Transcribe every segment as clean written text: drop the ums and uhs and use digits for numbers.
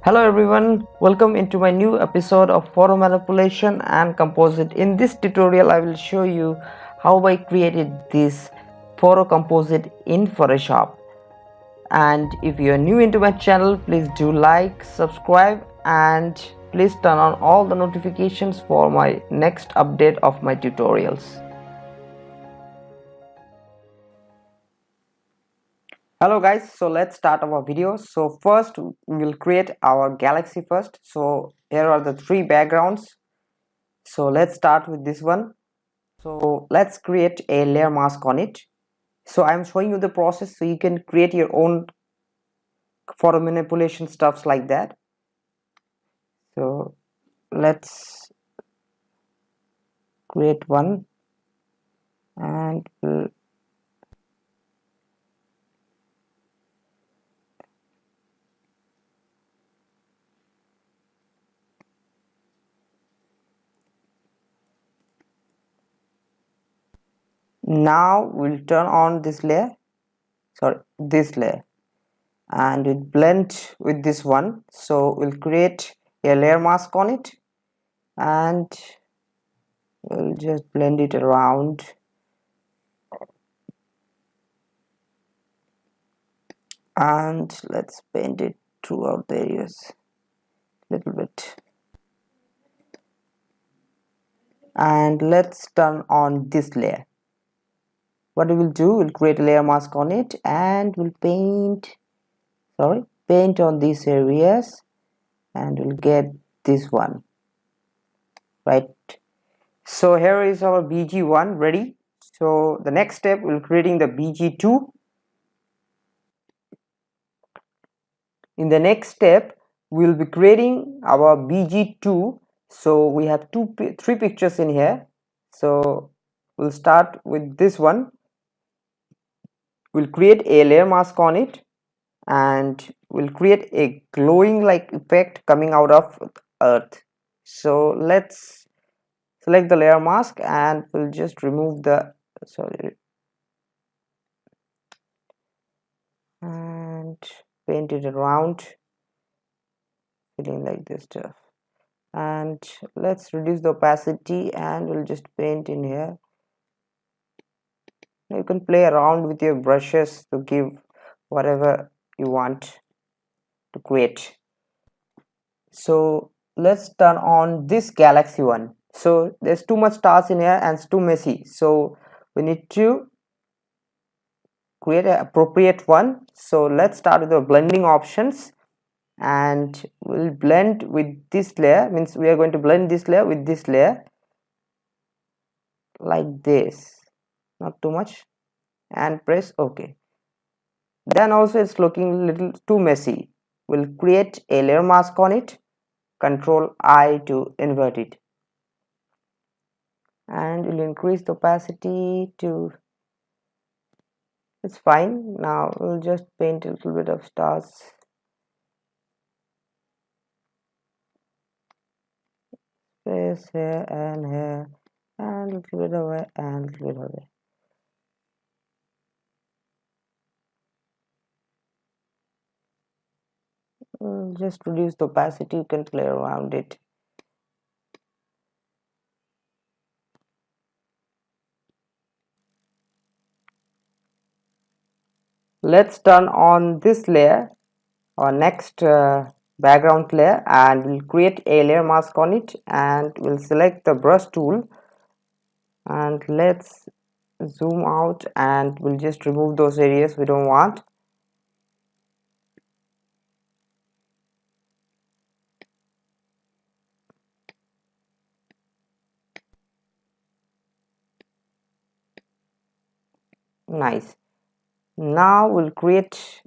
Hello everyone, welcome into my new episode of photo manipulation and composite. In this tutorial I will show you how I created this photo composite in Photoshop. And if you are new into my channel, please do like, subscribe, and please turn on all the notifications for my next update of my tutorials. Hello guys, so let's start our video. So first we will create our galaxy first. So here are the three backgrounds. So let's start with this one. So let's create a layer mask on it. So I'm showing you the process so you can create your own photo manipulation stuffs like that. So let's create one and now we'll turn on this layer, this layer, and we'll blend with this one. So we'll create a layer mask on it and we'll just blend it around. And let's paint it throughout the areas a little bit, and let's turn on this layer. What we will do, we'll create a layer mask on it and we'll paint on these areas, and we'll get this one, right? So here is our BG1 ready. So the next step, we'll creating the BG2. In the next step we'll be creating our BG2. So we have three pictures in here. So we'll start with this one. We'll create a layer mask on it and we'll create a glowing like effect coming out of earth. So let's select the layer mask and we'll just remove the and paint it around, feeling like this stuff. And let's reduce the opacity and we'll just paint in here. You can play around with your brushes to give whatever you want to create. So let's turn on this galaxy one. So there's too much stars in here and it's too messy, so we need to create an appropriate one. So let's start with the blending options and we'll blend with this layer. Means we are going to blend this layer with this layer like this, not too much, and press OK. Then also it's looking a little too messy. We'll create a layer mask on it, Control I to invert it, and we'll increase the opacity to, it's fine. Now we'll just paint a little bit of stars. Place here and here and a little bit away and a little bit away. We'll just reduce the opacity, you can play around it. Let's turn on this layer, our next background layer, and we'll create a layer mask on it and we'll select the brush tool and let's zoom out and we'll just remove those areas we don't want. Nice. Now we'll create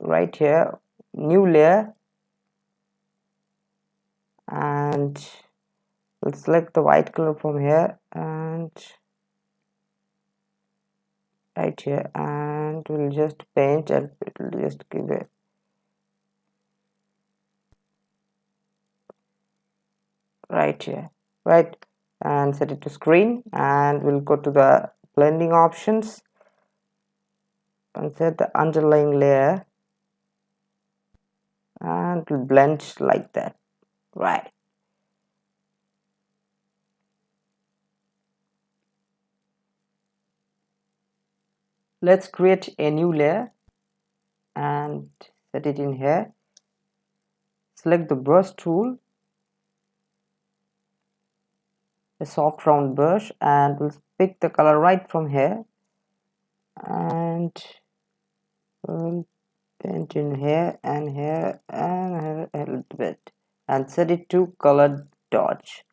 right here new layer and we'll select the white color from here and right here, and we'll just paint and it'll just give it right here, right, and set it to screen, and we'll go to the blending options and set the underlying layer and it will blend like that, right? Let's create a new layer and set it in here. Select the brush tool, a soft round brush, and we'll pick the color right from here, and we'll paint in here and here and here a little bit, and set it to colored dodge.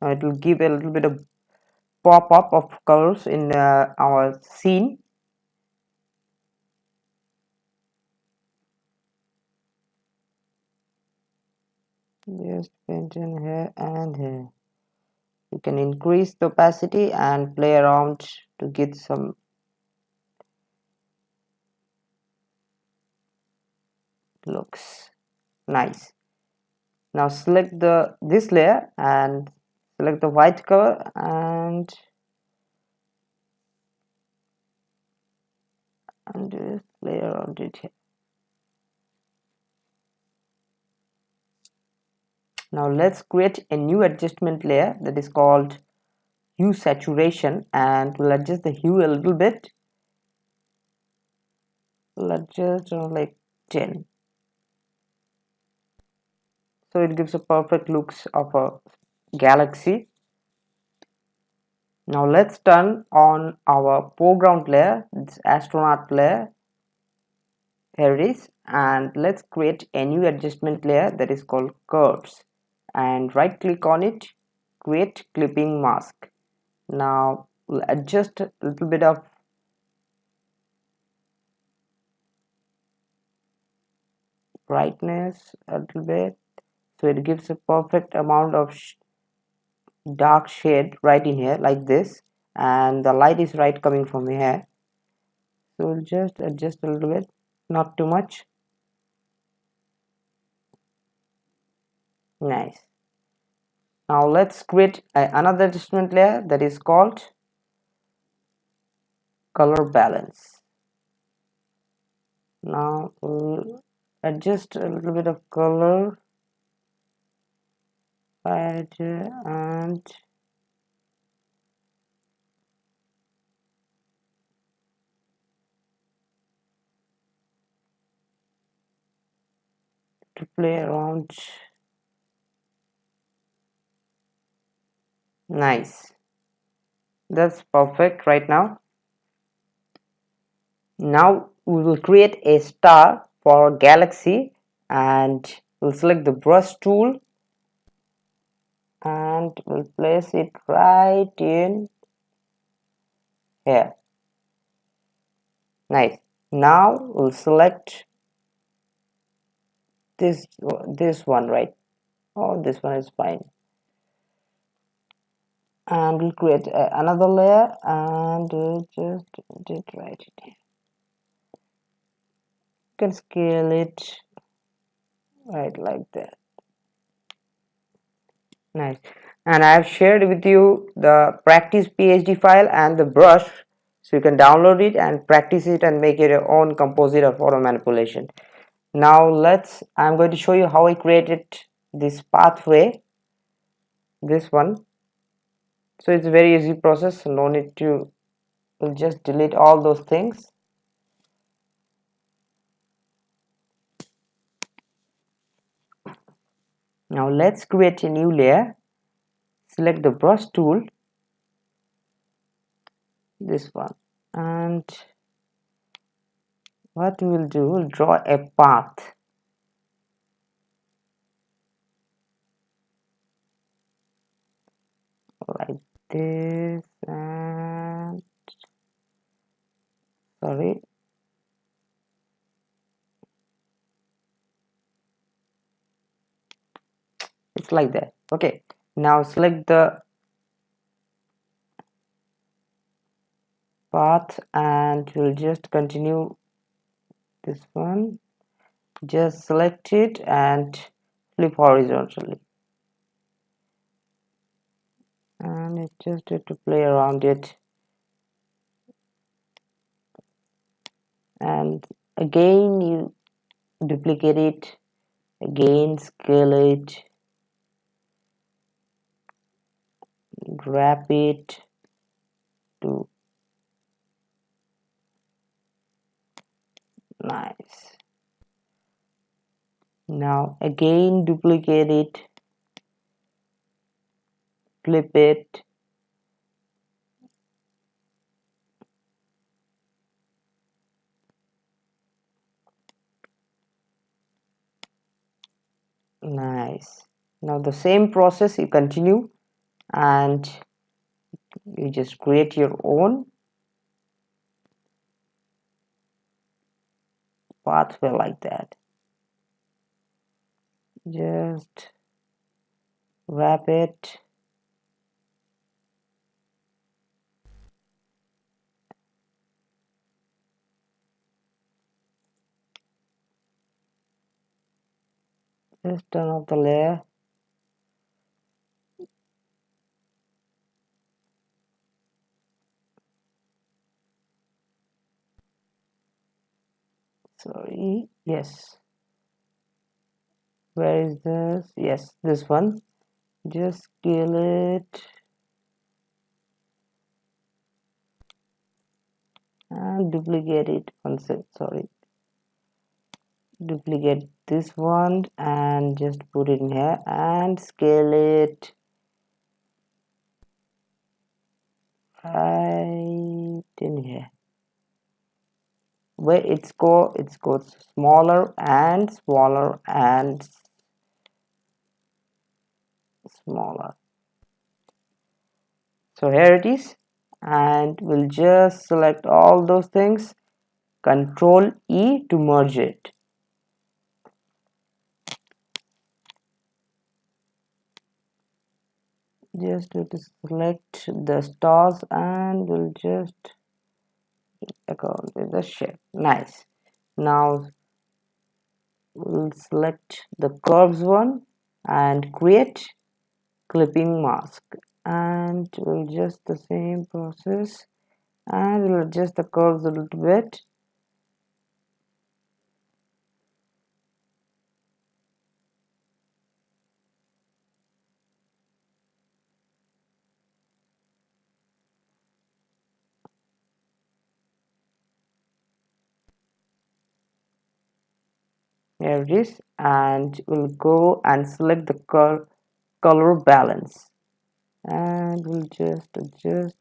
Now it will give a little bit of pop-up of colors in our scene. Just paint in here and here. You can increase the opacity and play around to get some looks nice. Now select this layer and select the white color and just play around it here. Now let's create a new adjustment layer that is called hue saturation, and we'll adjust the hue a little bit. We'll adjust like 10, so it gives a perfect looks of a galaxy. Now let's turn on our foreground layer, this astronaut layer. Here it is, and let's create a new adjustment layer that is called curves, and right click on it, create clipping mask. Now we'll adjust a little bit of brightness a little bit, so it gives a perfect amount of dark shade right in here like this, and the light is right coming from here, so we'll just adjust a little bit, not too much. Nice. Now let's create another adjustment layer that is called color balance. Now we'll adjust a little bit of color right here and to play around. Nice, that's perfect right now. Now we will create a star for our galaxy, and we'll select the brush tool and we'll place it right in here. Nice. Now we'll select this one, right? Oh, this one is fine, and we'll create another layer and just put it right in here. You can scale it right like that. Nice. And I have shared with you the practice PSD file and the brush, so you can download it and practice it and make it your own composite or photo manipulation. Now I'm going to show you how I created this pathway, this one. So it's a very easy process, no need to, we'll just delete all those things. Now let's create a new layer. Select the brush tool, this one, and what we will do, we'll draw a path like this, and sorry, it's like that. Okay, now select the path and we'll just continue this one. Just select it and flip horizontally, and it just have to play around it, and again you duplicate it again scale it, wrap it to nice. Now again duplicate it, flip it, nice. Now the same process you continue and you just create your own pathway like that. Just wrap it, just turn off the layer. Sorry, yes. Where is this? Yes, this one. Just scale it and duplicate it. One sec, sorry. Duplicate this one and just put it in here and scale it right in here. Where it goes smaller and smaller and smaller. So here it is, and we'll just select all those things, Control E to merge it. Just to select the stars and we'll just account with the shape. Nice. Now we'll select the curves one and create clipping mask, and we'll just the same process and we'll adjust the curves a little bit. Here it is, and we'll go and select the color balance and we'll just adjust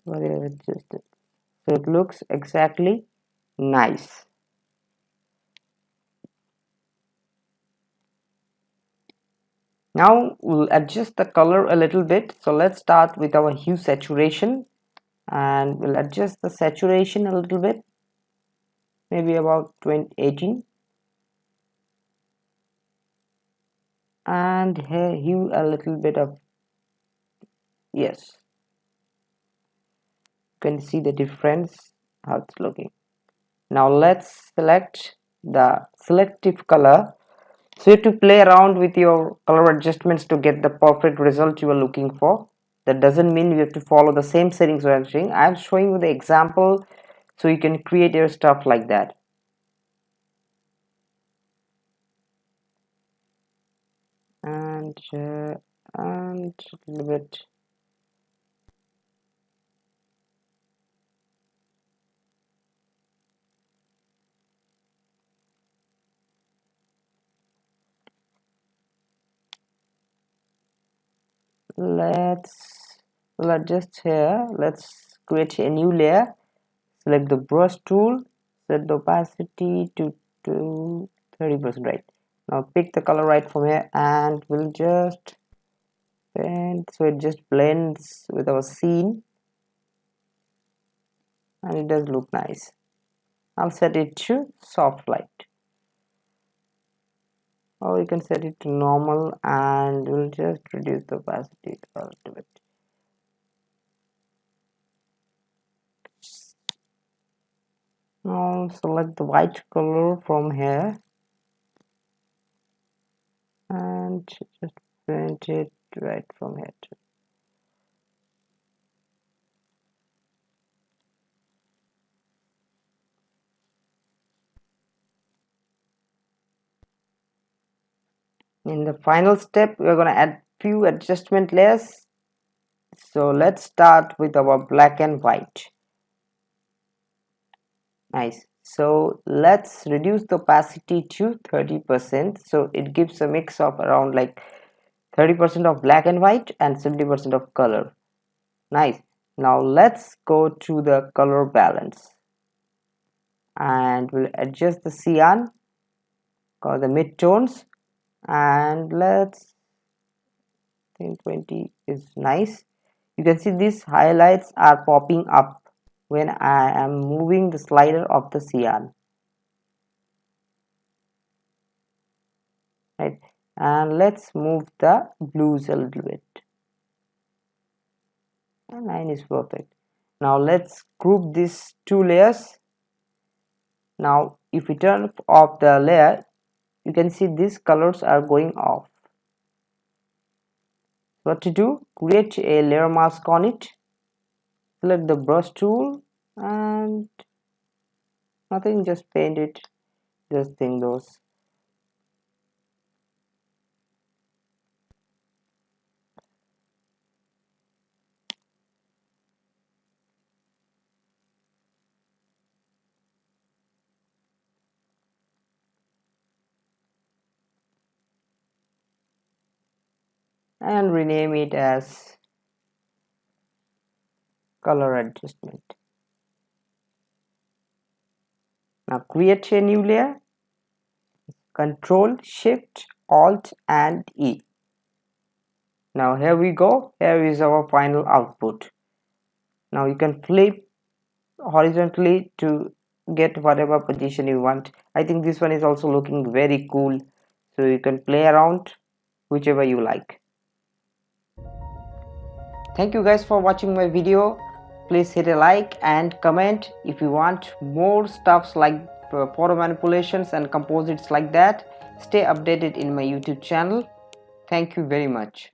whatever adjusted so it looks exactly nice. Now we'll adjust the color a little bit. So let's start with our hue saturation and we'll adjust the saturation a little bit, maybe about 18, and here hue a little bit of, yes, you can see the difference how it's looking. Now let's select the selective color. So you have to play around with your color adjustments to get the perfect result you are looking for. That doesn't mean you have to follow the same settings I'm showing. I'm showing you the example so you can create your stuff like that. And a little bit. We'll adjust here. Let's create a new layer. Select the brush tool, set the opacity to 30%, right? Now pick the color right from here and we'll just paint so it just blends with our scene and it does look nice. I'll set it to soft light, or you can set it to normal and we'll just reduce the opacity a little bit. Now select the white color from here and just paint it right from here too. In the final step, we're going to add few adjustment layers. So let's start with our black and white. Nice. So let's reduce the opacity to 30%. So it gives a mix of around like 30% of black and white and 70% of color. Nice. Now let's go to the color balance and we'll adjust the cyan or the midtones, and let's think 20 is nice. You can see these highlights are popping up when I am moving the slider of the cyan, right? And let's move the blues a little bit, and 9 is perfect. Now let's group these two layers. Now if we turn off the layer, you can see these colors are going off. What to do? Create a layer mask on it, select the brush tool, and nothing, just paint it, just thing those. And rename it as color adjustment. Now create a new layer, Control Shift Alt and E. Now here we go, here is our final output. Now you can flip horizontally to get whatever position you want. I think this one is also looking very cool, so you can play around whichever you like. Thank you guys for watching my video. Please hit a like and comment if you want more stuffs like photo manipulations and composites like that. Stay updated in my YouTube channel. Thank you very much.